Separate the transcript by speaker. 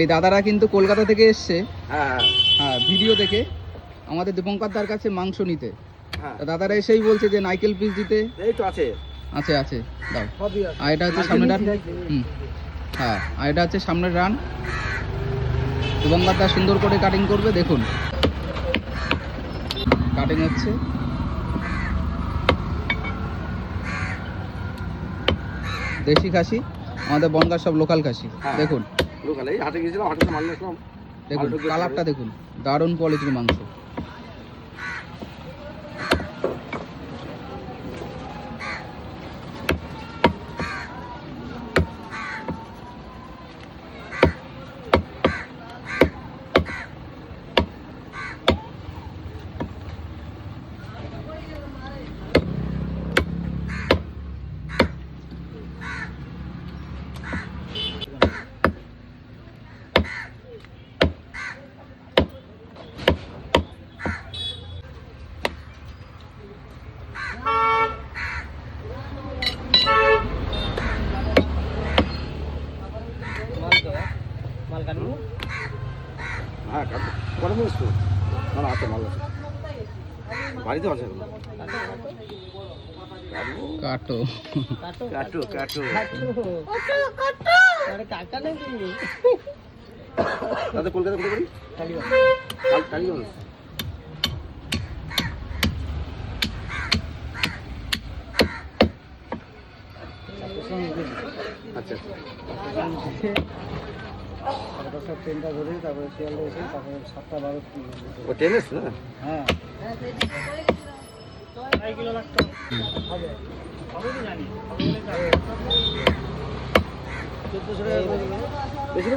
Speaker 1: এই দাদারা কিন্তু কলকাতা থেকে এসছে।
Speaker 2: হ্যাঁ
Speaker 1: হ্যাঁ, ভিডিও দেখে আমাদের দীপঙ্কর দার কাছে মাংস নিতে।
Speaker 2: হ্যাঁ,
Speaker 1: দাদারা এসেই বলছে যে নাইকেল পিস দিতে।
Speaker 2: এই তো আছে।
Speaker 1: আছে আছে, দাও। আর এটা হচ্ছে সামনের রান। হ্যাঁ, আর এটা হচ্ছে সামনের রান। দীপঙ্কর দা সুন্দর করে কাটিং করবে, দেখুন কাটিং হচ্ছে। দেশি খাসি, আমাদের বনগার সব লোকাল খাসি। দেখুন
Speaker 2: লোকাল, এই হাটে গেছিলাম, হাটে মাল নিয়েছিলাম।
Speaker 1: দেখুন কালারটা দেখুন, দারুণ কোয়ালিটির মাংস।
Speaker 2: হ্যাঁ, কটা মিনিট তো? না না, আছে মাল আছে, বাড়িতে আছে।
Speaker 1: কাটো
Speaker 2: কাটু কাটু দাদা, কলকাতা কোথায় বাড়ি? টালিগঞ্জ। আচ্ছা আচ্ছা,
Speaker 3: ট্রেনটা ধরে তারপরে শিয়ালদা এসে তারপরে 7টা 12
Speaker 2: ও টেনিস না?
Speaker 3: হ্যাঁ, 5 কিলো লাগতো হবে কি জানি, 1400 টাকা।
Speaker 2: বেশি